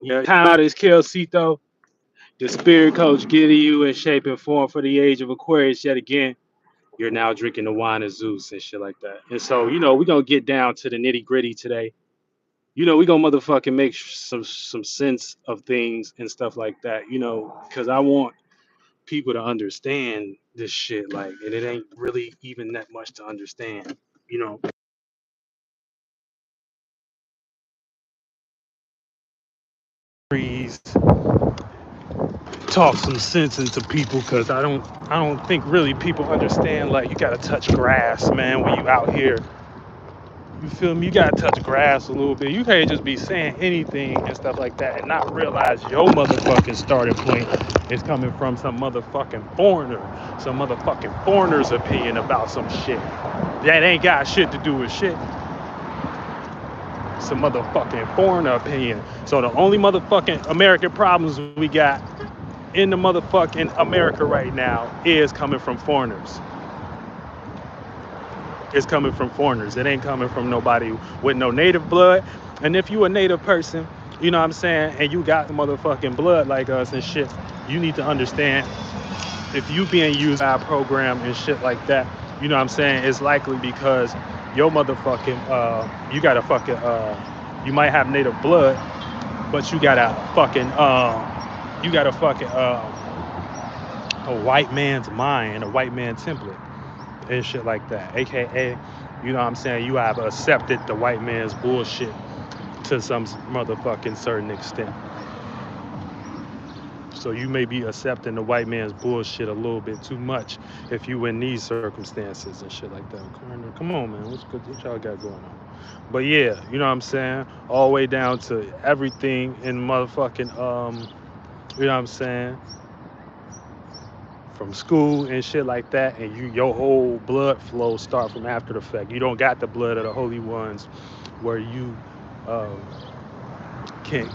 Yeah, time out is Kelsito, the spirit coach getting you in shape and form for the age of Aquarius yet again. You're now drinking the wine of Zeus and shit like that. And so, we're gonna get down to the nitty gritty today. We're gonna motherfucking make some sense of things and stuff like that, because I want people to understand this shit, like, and it ain't really even that much to understand, you know. Please talk some sense into people because I don't think really people understand, like, you gotta touch grass, man, when you out here. You feel me? You gotta touch grass a little bit. You can't just be saying anything and stuff like that and not realize your motherfucking starting point is coming from some motherfucking foreigner, some motherfucking foreigner's opinion about some shit that ain't got shit to do with shit. Some motherfucking foreigner opinion. So the only motherfucking American problems we got in the motherfucking America right now is coming from foreigners. It's coming from foreigners. It ain't coming from nobody with no native blood. And if you a native person, you know what I'm saying, and you got motherfucking blood like us and shit, you need to understand if you being used by a program and shit like that, you know what I'm saying, it's likely because your motherfucking, you got a fucking, you might have native blood, but you got a fucking, a white man's mind, a white man template and shit like that. AKA, you know what I'm saying, you have accepted the white man's bullshit to some motherfucking certain extent. So you may be accepting the white man's bullshit a little bit too much if you in these circumstances and shit like that. Come on, man. What y'all got going on? But yeah, you know what I'm saying? All the way down to everything in motherfucking, you know what I'm saying? From school and shit like that, and your whole blood flow start from after the fact. You don't got the blood of the holy ones where you um, can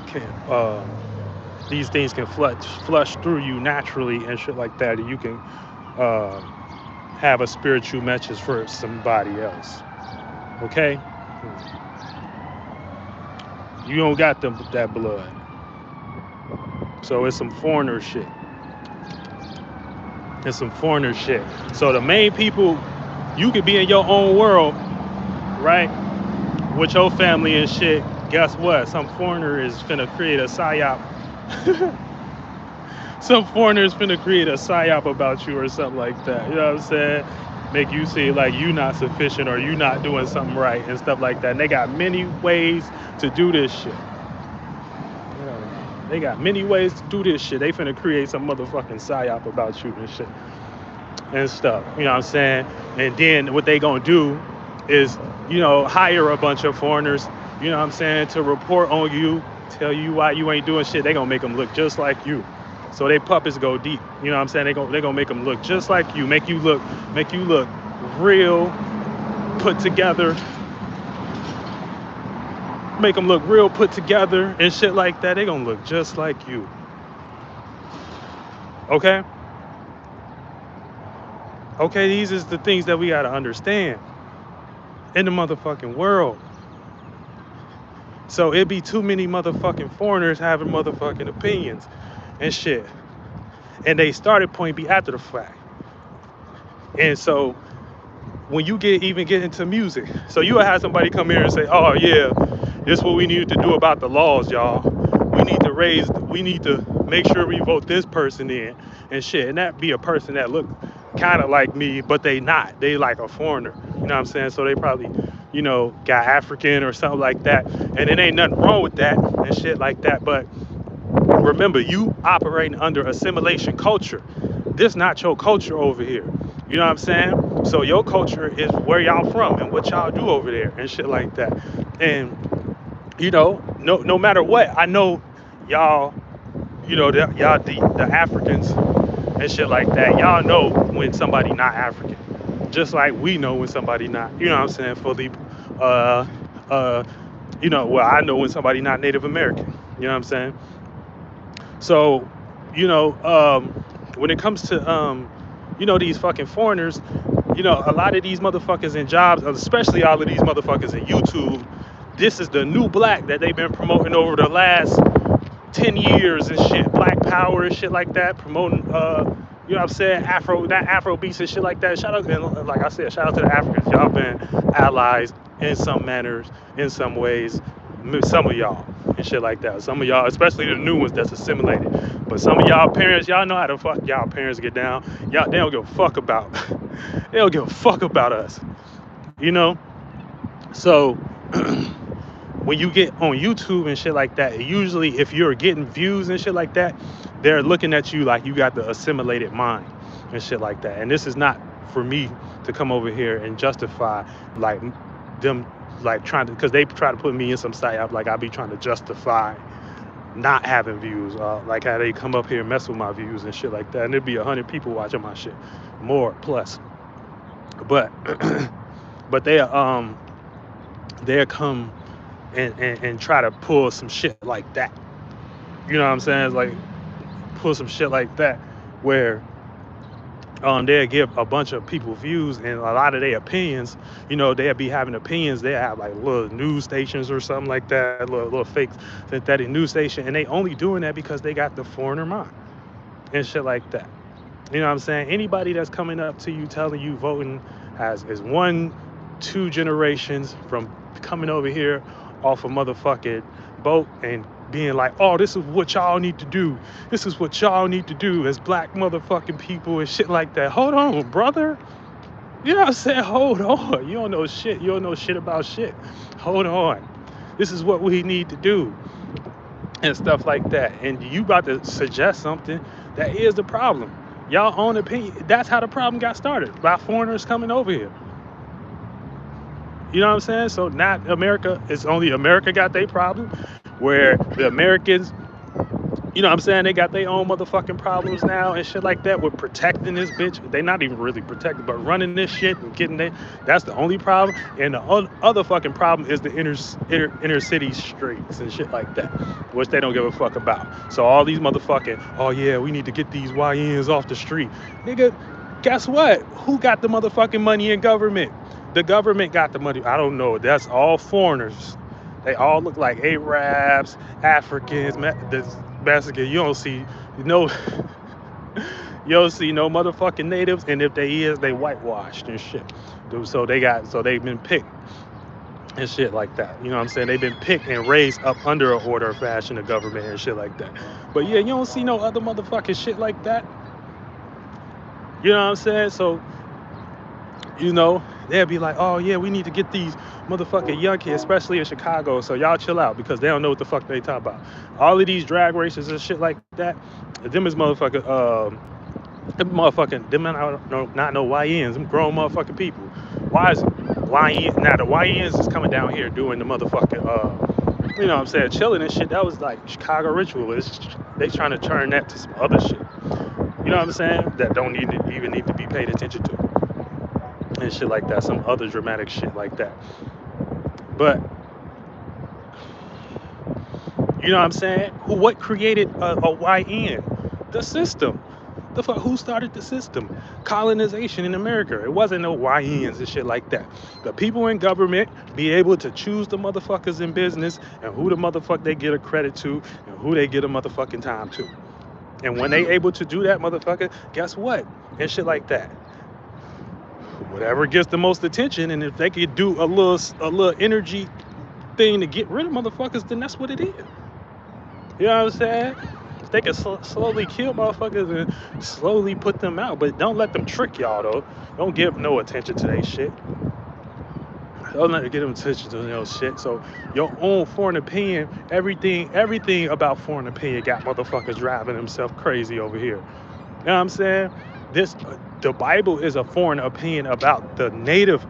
these things can flush through you naturally and shit like that, and you can uh, have a spiritual message for somebody else. Okay, you don't got that blood, so it's some foreigner shit. It's some foreigner shit. So the main people, you could be in your own world, right, with your family and shit. Guess what? Some foreigner is finna create a psyop. Some foreigners finna create a psyop about you or something like that. You know what I'm saying? Make you see like you not sufficient or you not doing something right and stuff like that. And they got many ways to do this shit. They got many ways to do this shit. They finna create some motherfucking psyop about you and shit and stuff. You know what I'm saying? And then what they gonna do is, hire a bunch of foreigners, you know what I'm saying, to report on you, tell you why you ain't doing shit. They gonna make them look just like you. So they puppets go deep. You know what I'm saying? They gonna make them look just like you, make you look real put together, make them look real put together and shit like that. They gonna look just like you. Okay? Okay, these is the things that we gotta understand in the motherfucking world. So it be too many motherfucking foreigners having motherfucking opinions and shit. And they started point be after the fact. And so when you get into music, so you will have somebody come here and say, oh yeah, this is what we need to do about the laws, y'all. We need to make sure we vote this person in and shit. And that be a person that look kind of like me, but they not. They like a foreigner. You know what I'm saying? So they probably, got African or something like that. And it ain't nothing wrong with that and shit like that. But remember, you operating under assimilation culture. This not your culture over here. You know what I'm saying? So your culture is where y'all from and what y'all do over there and shit like that. And no matter what, I know y'all, y'all the Africans and shit like that. Y'all know when somebody not African, just like we know when somebody not. You know what I'm saying? Fully, uh, uh, well, I know when somebody not Native American. You know what I'm saying? So, when it comes to these fucking foreigners, a lot of these motherfuckers in jobs, especially all of these motherfuckers in YouTube, this is the new black that they've been promoting over the last 10 years and shit, Black Power and shit like that, promoting, you know what I'm saying, Afro beats and shit like that. Shout out, and like I said, shout out to the Africans. Y'all been allies in some manners, in some ways, some of y'all and shit like that. Some of y'all, especially the new ones that's assimilated. But some of y'all parents, y'all know how the fuck y'all parents get down. Y'all, they don't give a fuck about, they don't give a fuck about us, you know? So, when you get on YouTube and shit like that, usually if you're getting views and shit like that, they're looking at you like you got the assimilated mind and shit like that. And this is not for me to come over here and justify like them like trying to, because they try to put me in some site up like I be trying to justify not having views, like how they come up here and mess with my views and shit like that, and there'd be 100 people watching my shit, more plus. But but they'll come and try to pull some shit like that. You know what I'm saying? It's like pull some shit like that where they'll give a bunch of people views and a lot of their opinions. You know, they'll be having opinions. They have like little news stations or something like that, little fake synthetic news station, and they only doing that because they got the foreigner mind and shit like that. You know what I'm saying? Anybody that's coming up to you telling you voting is 1-2 generations from coming over here off a motherfucking boat and being like, oh, this is what y'all need to do. This is what y'all need to do as black motherfucking people and shit like that. Hold on, brother. You know what I'm saying? Hold on. You don't know shit. You don't know shit about shit. Hold on. This is what we need to do and stuff like that. And you about to suggest something that is the problem. Y'all own opinion. That's how the problem got started, by foreigners coming over here. You know what I'm saying? So not America, it's only America got their problem, where the Americans, you know what I'm saying, they got their own motherfucking problems now and shit like that with protecting this bitch. They not even really protecting, but running this shit and getting it. That's the only problem. And the other fucking problem is the inner city streets and shit like that, which they don't give a fuck about. So all these motherfucking, oh yeah, we need to get these YNs off the street. Nigga, guess what? Who got the motherfucking money in government? The government got the money. I don't know. That's all foreigners. They all look like Arabs, Africans, Mexican. You don't see no motherfucking natives, and if they is, they whitewashed and shit. So they've been picked and shit like that. You know what I'm saying? They've been picked and raised up under an order of fashion of government and shit like that. But yeah, you don't see no other motherfucking shit like that. You know what I'm saying? So, you know, they'll be like, oh yeah, we need to get these motherfucking young kids, especially in Chicago, so y'all chill out, because they don't know what the fuck they talk about. All of these drag races and shit like that, them is motherfucking, them not no YNs, them grown motherfucking people. Why is YN, now the YNs is coming down here doing the motherfucking, you know what I'm saying, chilling and shit. That was like Chicago ritual. They trying to turn that to some other shit. You know what I'm saying? That don't even need to be paid attention to. And shit like that, some other dramatic shit like that. But you know what I'm saying? What created a YN? The system. The fuck? Who started the system? Colonization in America. It wasn't no YNs and shit like that. The people in government be able to choose the motherfuckers in business and who the motherfucker they get a credit to and who they get a motherfucking time to. And when they able to do that, motherfucker, guess what? And shit like that. Whatever gets the most attention, and if they could do a little energy thing to get rid of motherfuckers, then that's what it is. You know what I'm saying? If they can slowly kill motherfuckers and slowly put them out, but don't let them trick y'all though. Don't give no attention to their shit. Don't let them get them attention to their shit. So your own foreign opinion, everything about foreign opinion got motherfuckers driving themselves crazy over here. You know what I'm saying? The Bible is a foreign opinion about the native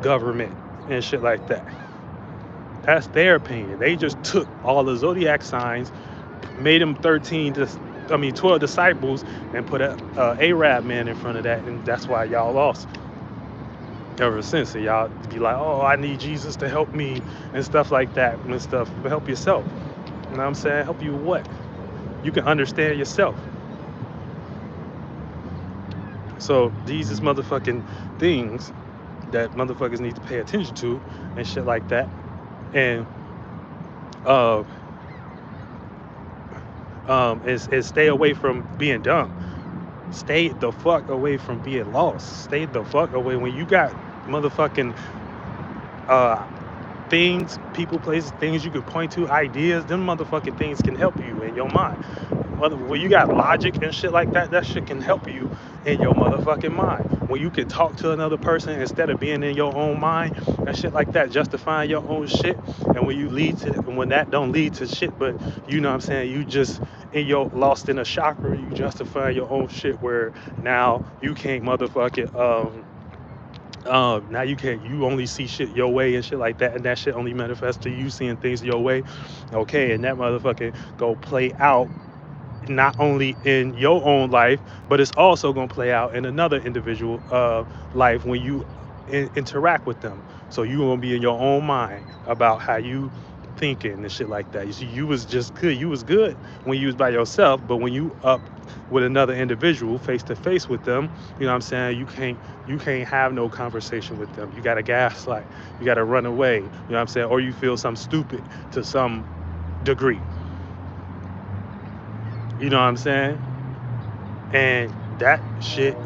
government and shit like that. That's their opinion. They just took all the zodiac signs, made them 12 disciples, and put a Arab man in front of that, and that's why y'all lost ever since. And y'all be like, oh, I need Jesus to help me and stuff like that and stuff. But help yourself. You know what I'm saying? Help you what? You can understand yourself. So these is motherfucking things that motherfuckers need to pay attention to and shit like that. And is stay away from being dumb. Stay the fuck away from being lost. Stay the fuck away when you got motherfucking uh things, people, places, things you could point to, ideas. Them motherfucking things can help you in your mind. When you got logic and shit like that, that shit can help you in your motherfucking mind. When you can talk to another person instead of being in your own mind and shit like that, justifying your own shit. And when you lead to, when that don't lead to shit, but you know what I'm saying, you just in your lost in a chakra, you justify your own shit where now you can't motherfucking now you can't, you only see shit your way and shit like that, and that shit only manifests to you seeing things your way. Okay, and that motherfucking go play out not only in your own life, but it's also going to play out in another individual life when you interact with them. So you going to be in your own mind about how you thinking and shit like that. You see, you was just good. You was good when you was by yourself, but when you up with another individual face to face with them, you know what I'm saying? You can't have no conversation with them. You got to gaslight. You got to run away. You know what I'm saying? Or you feel some stupid to some degree. You know what I'm saying? And that shit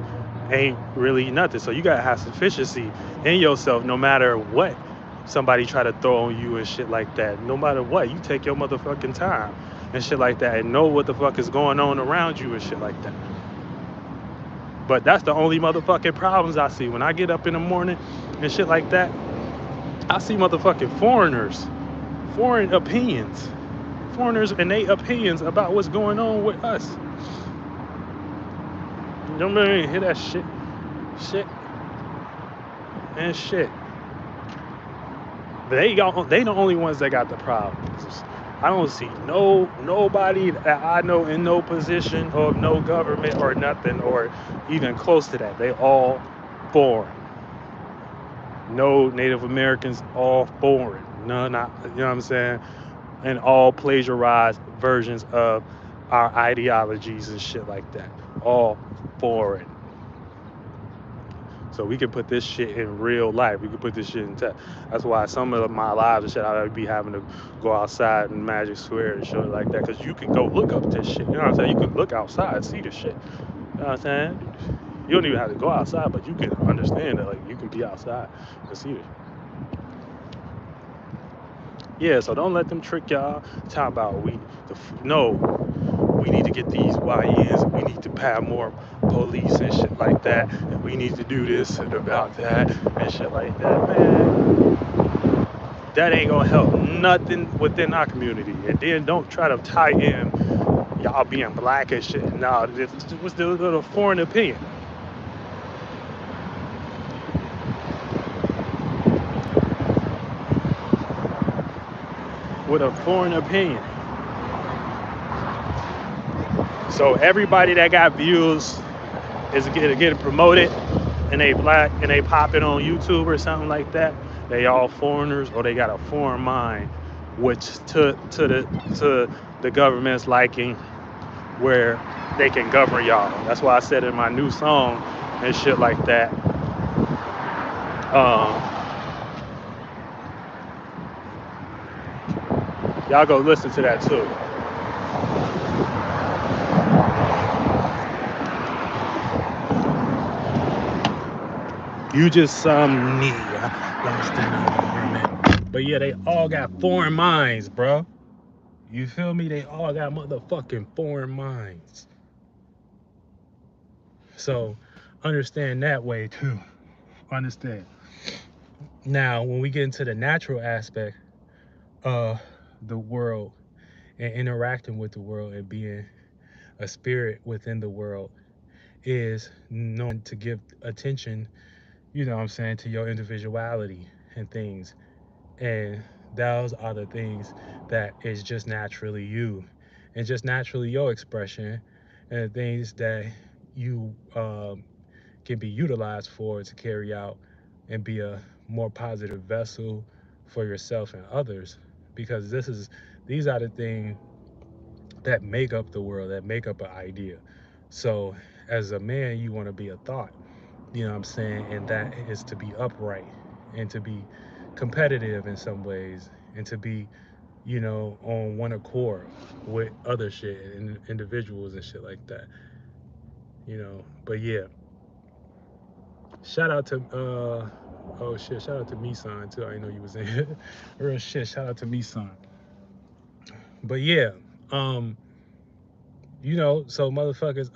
ain't really nothing. So you gotta have sufficiency in yourself no matter what somebody try to throw on you and shit like that. No matter what, you take your motherfucking time and shit like that and know what the fuck is going on around you and shit like that. But that's the only motherfucking problems I see when I get up in the morning and shit like that. I see motherfucking foreigners, foreign opinions, foreigners and they opinions about what's going on with us. Don't even hear that shit and shit. They the only ones that got the problems. I don't see nobody that I know in no position of no government or nothing or even close to that. They all foreign. No Native Americans, all foreign. None, not, you know what I'm saying? And all plagiarized versions of our ideologies and shit like that. All foreign. So we can put this shit in real life. We can put this shit in tech. That's why some of my lives and shit, I would be having to go outside in Magic Square and shit like that. Because you can go look up this shit. You know what I'm saying? You can look outside and see this shit. You know what I'm saying? You don't even have to go outside, but you can understand that, like, you can be outside and see it. Yeah, so don't let them trick y'all. Talk about no, we need to get these YNs, we need to have more police and shit like that, and we need to do this and about that and shit like that, man. That ain't gonna help nothing within our community. And then don't try to tie in y'all being black and shit. No, this was the little foreign opinion. With a foreign opinion. So everybody that got views is getting promoted and they black and they popping on YouTube or something like that, they all foreigners or they got a foreign mind, which to the government's liking, where they can govern y'all. That's why I said in my new song and shit like that. Y'all go listen to that too. You just some me. But yeah, they all got foreign minds, bro. You feel me? They all got motherfucking foreign minds. So understand that way too. Understand. Now, when we get into the natural aspect of the world and interacting with the world and being a spirit within the world, is knowing to give attention, you know what I'm saying, to your individuality and things. And those are the things that is just naturally you and just naturally your expression and the things that you can be utilized for to carry out and be a more positive vessel for yourself and others, because these are the things that make up the world, that make up an idea. So as a man, you want to be a thought, you know what I'm saying? And that is to be upright and to be competitive in some ways and to be on one accord with other shit and individuals and shit like that. But yeah, shout out to oh shit, shout out to Misan too. I didn't know you was in here. Real shit, shout out to Misan. But yeah, um, so motherfuckers,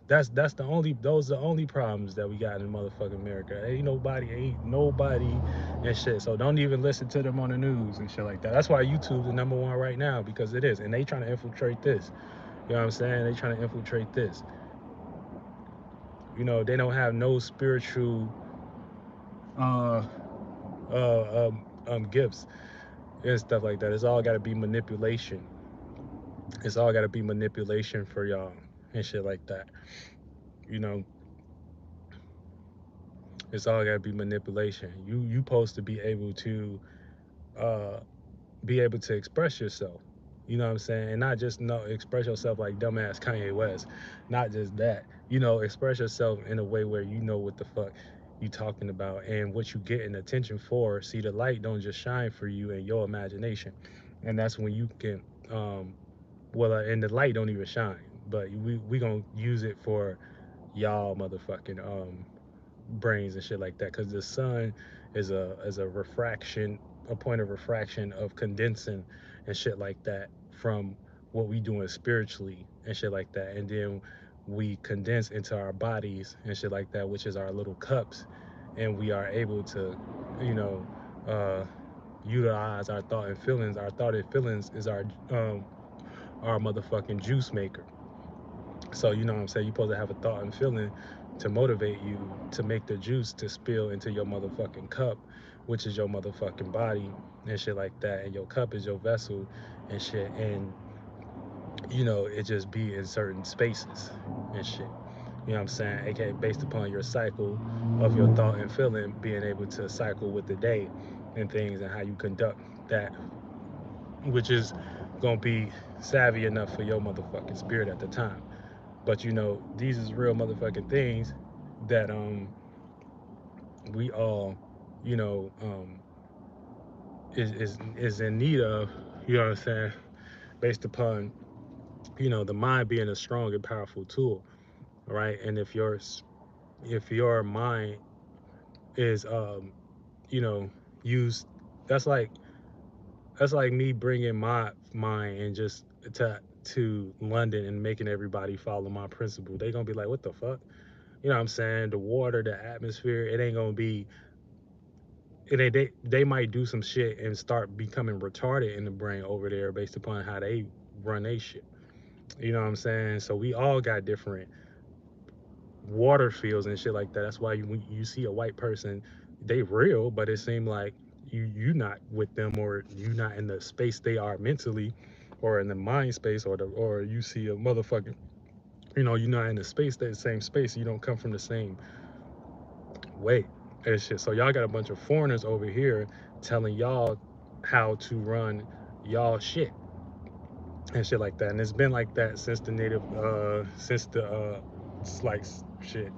that's the only those are the only problems that we got in motherfucking America. Ain't nobody and shit. So don't even listen to them on the news and shit like that. That's why YouTube's the number one right now, because it is. And they trying to infiltrate this. You know what I'm saying? They trying to infiltrate this. They don't have no spiritual uh gifts and stuff like that. It's all gotta be manipulation. It's all gotta be manipulation for y'all and shit like that. You know, it's all gotta be manipulation. You supposed to uh be able to express yourself. You know what I'm saying? And not just no express yourself like dumbass Kanye West. Not just that. Express yourself in a way where you know what the fuck you talking about and what you getting attention for. See, the light don't just shine for you and your imagination. And that's when you can and the light don't even shine. But we gonna use it for y'all motherfucking brains and shit like that, because the sun is a refraction, a point of refraction of condensing and shit like that from what we doing spiritually and shit like that, and then we condense into our bodies and shit like that, which is our little cups, and we are able to you know uh utilize our thought and feelings. Our thought and feelings is our motherfucking juice maker. So you know what I'm saying? You're supposed to have a thought and feeling to motivate you to make the juice to spill into your motherfucking cup, which is your motherfucking body and shit like that. And your cup is your vessel and shit. And it just be in certain spaces and shit. You know what I'm saying? AKA based upon your cycle of your thought and feeling, being able to cycle with the day and things and how you conduct that, which is gonna be savvy enough for your motherfucking spirit at the time. But these is real motherfucking things that we all, you know, is in need of, you know what I'm saying, based upon, the mind being a strong and powerful tool, right? And if your mind is you know, used, that's like that's like me bringing my mind and just to London and making everybody follow my principle. They gonna be like, what the fuck? You know what I'm saying? The water, the atmosphere, it ain't gonna be. And they might do some shit and start becoming retarded in the brain over there based upon how they run they shit. You know what I'm saying? So we all got different water fields and shit like that. That's why when you see a white person, they real, but it seemed like you not with them, or you not in the space they are mentally, or in the mind space, or you see a motherfucking, you're not in the space, that same space. You don't come from the same way and shit. So y'all got a bunch of foreigners over here telling y'all how to run y'all shit and shit like that. And it's been like that since the native, since the, it's like shit,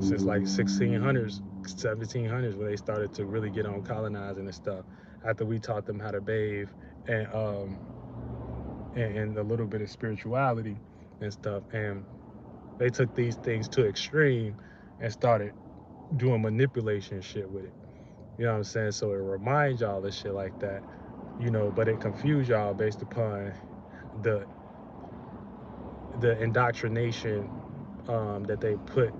since like 1600s, 1700s, when they started to really get on colonizing and stuff. After we taught them how to bathe and and a little bit of spirituality and stuff, and they took these things to extreme and started doing manipulation shit with it. You know what I'm saying? So it reminds y'all of shit like that, but it confused y'all based upon the the indoctrination that they put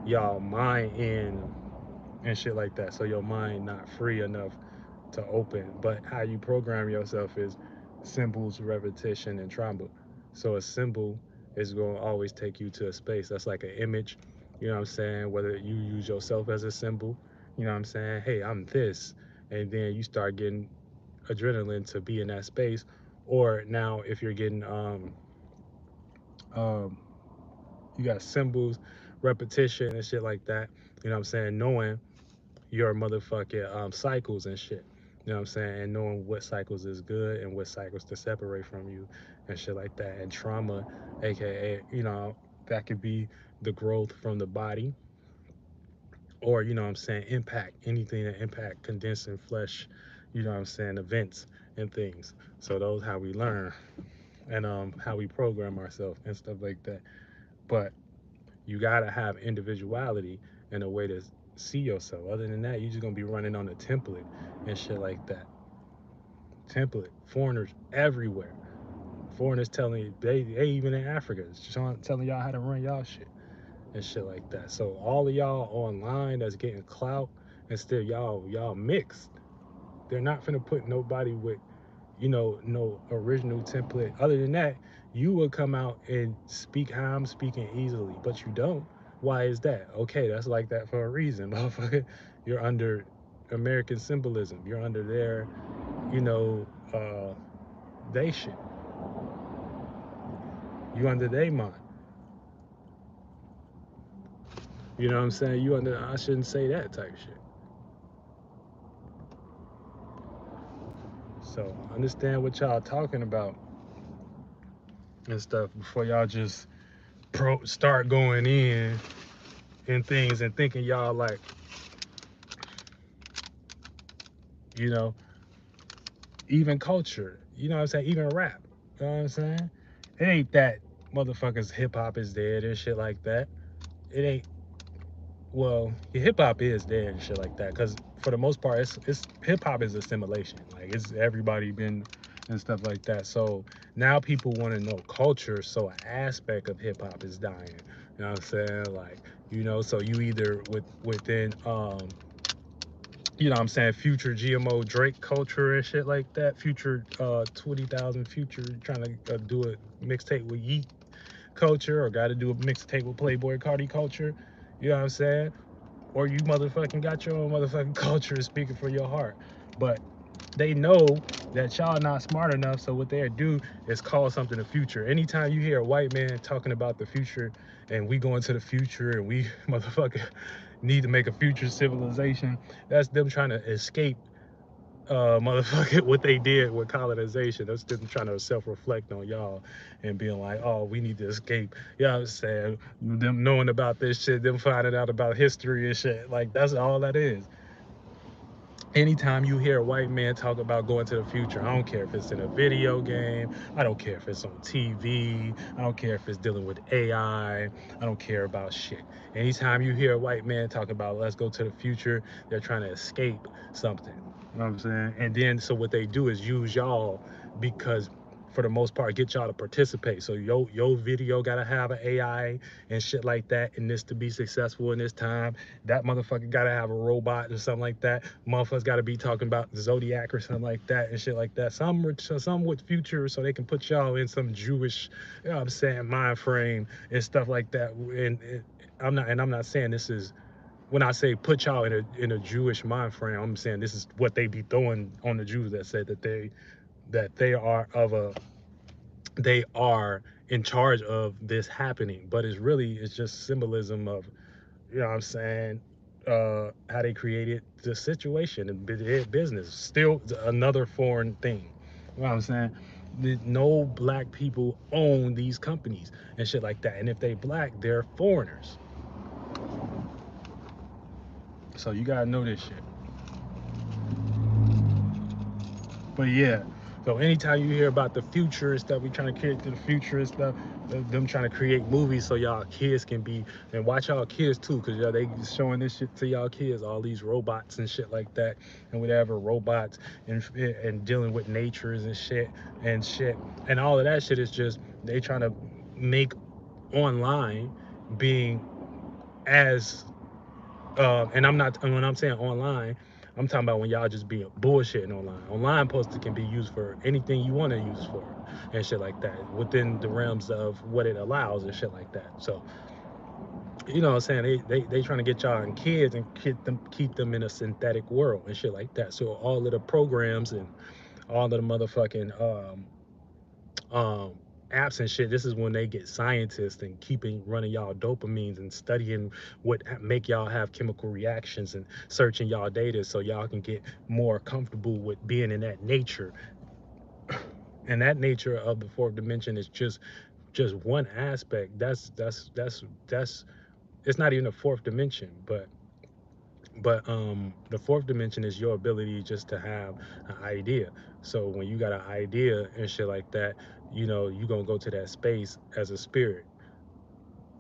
y'all mind in and shit like that. So your mind not free enough to open. But how you program yourself is symbols, repetition, and trauma. So a symbol is going to always take you to a space. That's like an image. You know what I'm saying? Whether you use yourself as a symbol, you know what I'm saying? Hey, I'm this. And then you start getting adrenaline to be in that space. Or now if you're getting um you got symbols, repetition and shit like that. You know what I'm saying? Knowing your motherfucking cycles and shit. You know what I'm saying? And knowing what cycles is good and what cycles to separate from you and shit like that. And trauma, aka, that could be the growth from the body, or, you know what I'm saying, impact, anything that impact condensing flesh, you know what I'm saying, events and things. So those how we learn and how we program ourselves and stuff like that. But you gotta have individuality and a way to see yourself. Other than that, you're just gonna be running on a template and shit like that. Template. Foreigners everywhere. Foreigners telling you they even in Africa, telling y'all how to run y'all shit and shit like that. So all of y'all online that's getting clout and still y'all mixed. They're not finna put nobody with no original template. Other than that, you will come out and speak how I'm speaking easily, but you don't. Why is that? Okay, that's like that for a reason, motherfucker. You're under American symbolism. You're under their, you know, they shit. You under their mind. You know what I'm saying? You under. I shouldn't say that type shit. So understand what y'all talking about and stuff before y'all just start going in and things and thinking y'all like, you know, even culture, you know what I'm saying? Even rap, you know what I'm saying? It ain't that motherfuckers hip hop is dead and shit like that. It ain't, well, hip hop is dead and shit like that because for the most part, it's hip hop is assimilation. Like it's everybody been and stuff like that. So now people want to know culture, so an aspect of hip hop is dying. You know what I'm saying? Like, so you either within you know what I'm saying, future GMO Drake culture and shit like that. Future 20,000 future trying to do a mixtape with Yeet culture or got to do a mixtape with Playboy Cardi culture. You know what I'm saying? Or you motherfucking got your own motherfucking culture speaking for your heart. But they know that y'all not smart enough, so what they do is call something the future. Anytime you hear a white man talking about the future and we going to the future and we motherfucker need to make a future civilization, that's them trying to escape motherfucker what they did with colonization. That's them trying to self-reflect on y'all and being like, oh, we need to escape. You know what I'm saying? Them knowing about this shit, them finding out about history and shit. Like that's all that is. Anytime you hear a white man talk about going to the future, I don't care if it's in a video game, I don't care if it's on TV, I don't care if it's dealing with AI, I don't care about shit. Anytime you hear a white man talk about let's go to the future, they're trying to escape something. You know what I'm saying? And then so what they do is use y'all because for the most part get y'all to participate. So your video gotta have an AI and shit like that and this to be successful in this time. That motherfucker gotta have a robot or something like that. Motherfuckers gotta be talking about the Zodiac or something like that and shit like that. Some with future so they can put y'all in some Jewish, you know what I'm saying, mind frame and stuff like that. And I'm not saying this is when I say put y'all in a Jewish mind frame, I'm saying this is what they be throwing on the Jews that said that they are in charge of this happening. But it's just symbolism of, you know what I'm saying, how they created the situation and business. Still another foreign thing. You know what I'm saying? No black people own these companies and shit like that. And if they black, they're foreigners. So you gotta know this shit. But yeah, so anytime you hear about the future and stuff, we trying to create the future and stuff, them trying to create movies so y'all kids can be, and watch y'all kids too, because y'all they showing this shit to y'all kids, all these robots and shit like that, and whatever robots and dealing with natures and shit, and all of that shit is just they trying to make online being as and I'm not when I'm saying online, I'm talking about when y'all just be bullshitting online. Online poster can be used for anything you want to use for and shit like that within the realms of what it allows and shit like that. So you know what I'm saying? They trying to get y'all and kids and keep them in a synthetic world and shit like that. So all of the programs and all of the motherfucking um, apps and shit, this is when they get scientists and keeping running y'all dopamines and studying what make y'all have chemical reactions and searching y'all data so y'all can get more comfortable with being in that nature. And that nature of the fourth dimension is just one aspect. That's it's not even a fourth dimension, but But the fourth dimension is your ability just to have an idea. So when you got an idea and shit like that, you know, you gonna go to that space as a spirit,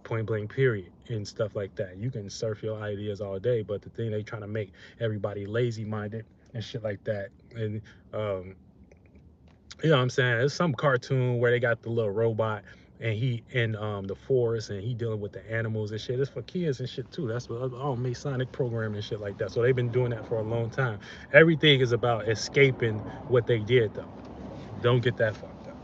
point blank period, and stuff like that. You can surf your ideas all day, but the thing they trying to make everybody lazy minded and shit like that. And um, you know what I'm saying? There's some cartoon where they got the little robot and he in the forest and he dealing with the animals and shit. It's for kids and shit too. That's what all Masonic program and shit like that. So they've been doing that for a long time. Everything is about escaping what they did though. Don't get that fucked up.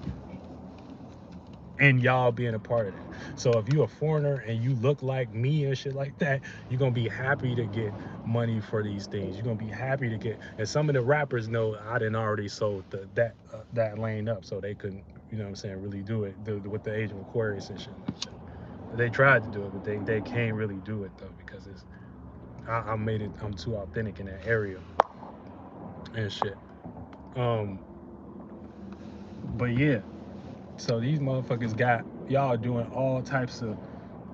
And y'all being a part of that. So if you're a foreigner and you look like me and shit like that, you're gonna be happy to get money for these things. You're gonna be happy to get. And some of the rappers know I didn't already sold that lane up, so they couldn't, you know what I'm saying, really do it with the age of Aquarius and shit like that. They tried to do it, but they can't really do it though because it's I made it. I'm too authentic in that area and shit. Um, but yeah. So these motherfuckers got y'all doing all types of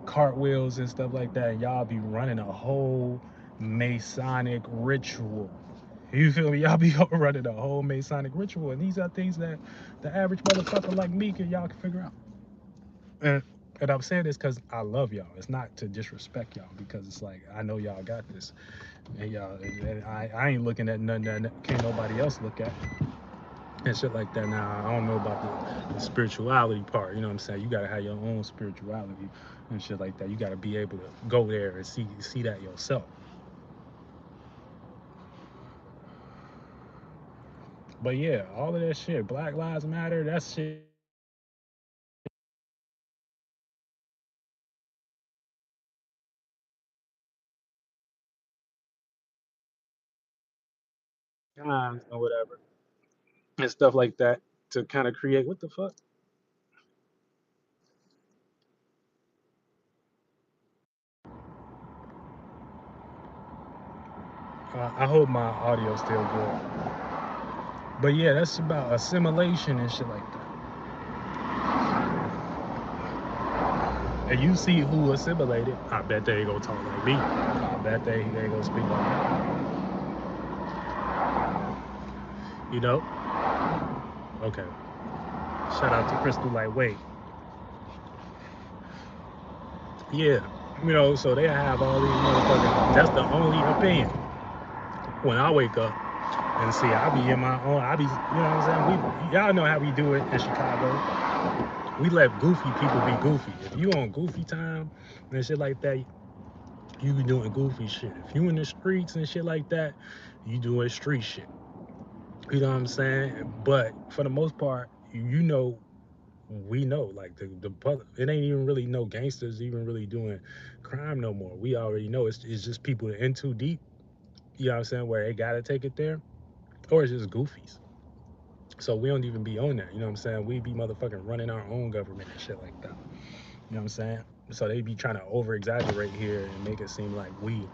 cartwheels and stuff like that, and y'all be running a whole Masonic ritual. You feel me? Y'all be running a whole Masonic ritual, and these are things that the average motherfucker like me y'all can figure out. And and I'm saying this because I love y'all. It's not to disrespect y'all because it's like I know y'all got this, and y'all. And I ain't looking at nothing that can't nobody else look at and shit like that. Now I don't know about the spirituality part. You know what I'm saying? You gotta have your own spirituality and shit like that. You gotta be able to go there and see that yourself. But yeah, all of that shit, Black Lives Matter, that shit times or whatever and stuff like that to kind of create what the fuck. I hope my audio's still good. But yeah, that's about assimilation and shit like that. And you see who assimilated. I bet they ain't gonna talk like me. I bet they ain't gonna speak like me. You know? Okay. Shout out to Crystal Lightweight. Yeah. You know, so they have all these motherfuckers. That's the only opinion. When I wake up and see, I be in my own, you know what I'm saying? Y'all know how we do it in Chicago. We let goofy people be goofy. If you on goofy time and shit like that, you be doing goofy shit. If you in the streets and shit like that, you doing street shit. You know what I'm saying? But for the most part, you know, we know like the public, it ain't even really no gangsters even really doing crime no more. We already know it's just people in too deep. You know what I'm saying? Where they gotta take it there, or it's just goofies. So we don't even be on that. You know what I'm saying? We be motherfucking running our own government and shit like that. You know what I'm saying? So they be trying to over exaggerate here and make it seem like we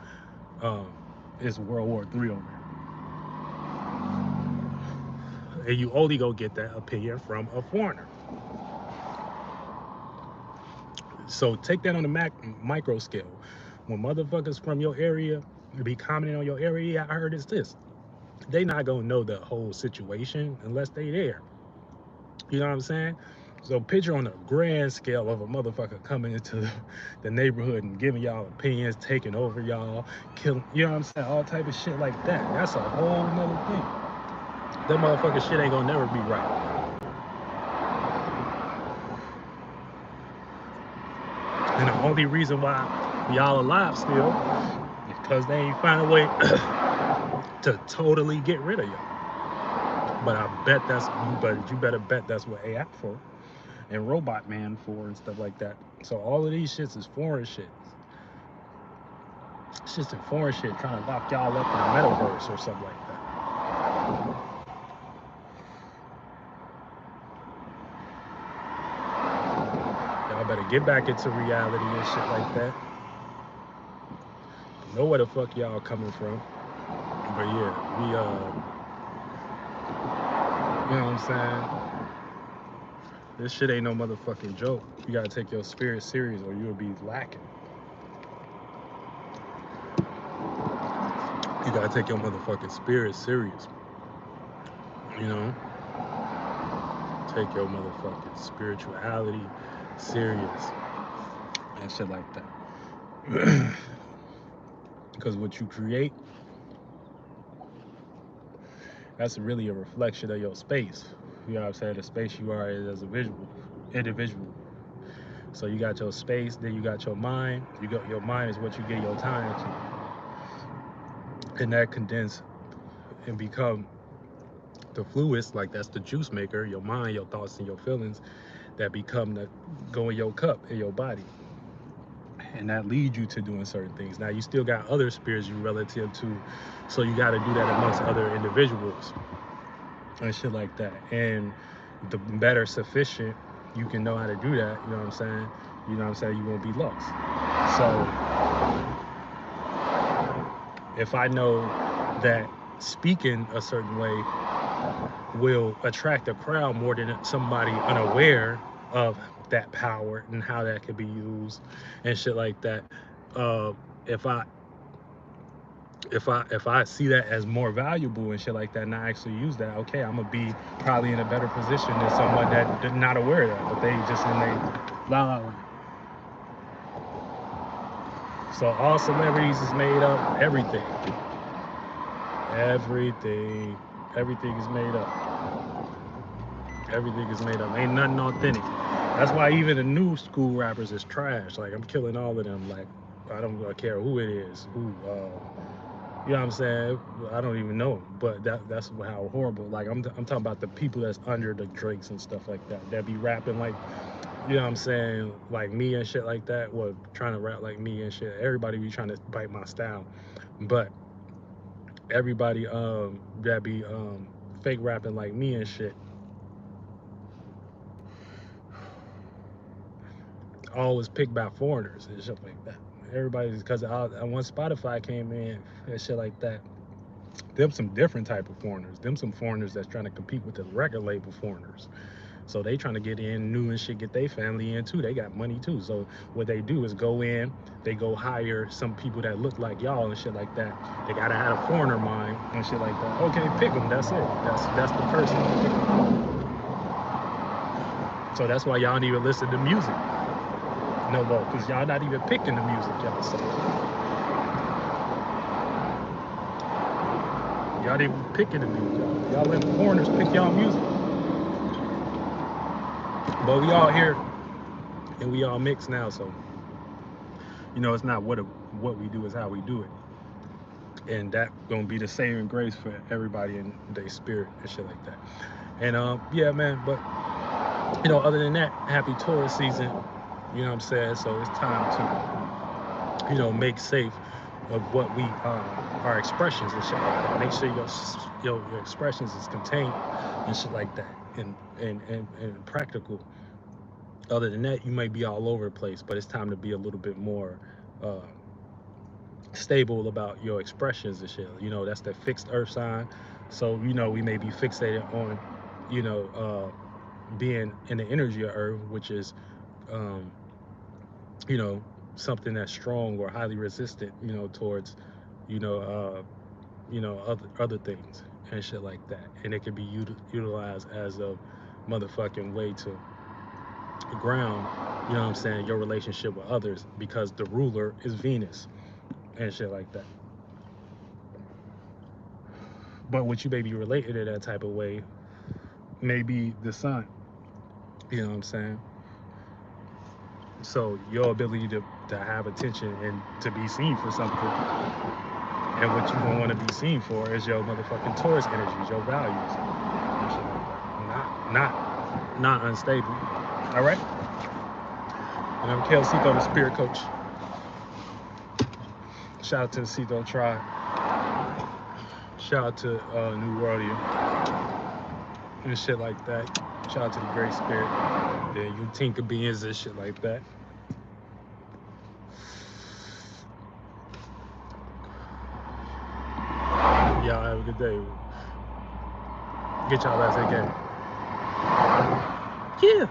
um it's World War III over here. And you only go get that opinion from a foreigner. So take that on the micro scale. When motherfuckers from your area be commenting on your area, I heard it's this. They not gonna know the whole situation unless they there. You know what I'm saying? So picture on a grand scale of a motherfucker coming into the neighborhood and giving y'all opinions, taking over y'all, killing, you know what I'm saying? All type of shit like that. That's a whole nother thing. That motherfucker shit ain't gonna never be right. And the only reason why y'all alive still is because they ain't find a way to totally get rid of y'all. But I bet you better bet that's what AI for and Robot Man for and stuff like that. So all of these shits is foreign shit. It's just a foreign shit trying to lock y'all up in the metaverse or something like that. Y'all better get back into reality and shit like that. Know where the fuck y'all coming from. But yeah, you know what I'm saying? This shit ain't no motherfucking joke. You gotta take your spirit serious or you'll be lacking. You gotta take your motherfucking spirit serious. You know? Take your motherfucking spirituality serious. And shit like that. Because what you create, that's really a reflection of your space. You know what I'm saying? The space you are is as a individual. So you got your space, then you got your mind. Your mind is what you give your time to. And that condense and become the fluids, like that's the juice maker, your mind, your thoughts, and your feelings that become the go in your cup, in your body. And that leads you to doing certain things. Now you still got other spirits you relative to, so you got to do that amongst other individuals and shit like that. And the better sufficient you can know how to do that, you know what I'm saying? You know what I'm saying? You won't be lost. So if I know that speaking a certain way will attract a crowd more than somebody unaware of that power and how that could be used and shit like that, if I see that as more valuable and shit like that, and I actually use that, okay, I'm gonna be probably in a better position than someone that not aware of that, but they just in they la la la. So all celebrities is made up. Everything is made up. Everything is made up. Ain't nothing authentic. That's why even the new school rappers is trash. Like, I'm killing all of them. Like, I don't care who it is. You know what I'm saying? I don't even know. But that's how horrible. Like, I'm talking about the people that's under the Drakes and stuff like that. That be rapping like, you know what I'm saying, like me and shit like that. Well, trying to rap like me and shit. Everybody be trying to bite my style. But everybody that be fake rapping like me and shit, always picked by foreigners and shit like that. Everybody's, because once Spotify came in and shit like that, them some different type of foreigners. Them some foreigners that's trying to compete with the record label foreigners. So they trying to get in new and shit, get their family in too. They got money too. So what they do is go in, they go hire some people that look like y'all and shit like that. They gotta have a foreigner mind and shit like that. Okay, pick them. That's it. That's the person. So that's why y'all don't even listen to music no more, because y'all not even picking the music y'all say. Y'all ain't even picking the music. Y'all let foreigners pick y'all music. But we all here and we all mix now, so you know, it's not what we do, is how we do it. And that gonna be the saving grace for everybody in their spirit and shit like that. And yeah, man, but you know, other than that, happy tourist season, you know what I'm saying? So it's time to, you know, make safe of what we our expressions and shit like that. Make sure your expressions is contained and shit like that, and practical. Other than that, you might be all over the place, but it's time to be a little bit more stable about your expressions and shit. You know, that's the fixed earth sign. So, you know, we may be fixated on, you know, being in the energy of earth, which is, you know, something that's strong or highly resistant, you know, towards, you know, other things and shit like that. And it can be utilized as a motherfucking way to ground, you know what I'm saying, your relationship with others, because the ruler is Venus and shit like that. But what you may be related in that type of way may be the sun, you know what I'm saying? So your ability to have attention and to be seen for something, and what you don't want to be seen for is your motherfucking Taurus energies, your values and shit like that. Not unstable. All right? And I'm Calcito, the spirit coach. Shout out to the Cito tribe. Shout out to New Worldian and shit like that. Shout out to the Great Spirit. Yeah, you tinker beings and shit like that. Y'all have a good day. Get y'all ass again. Yeah.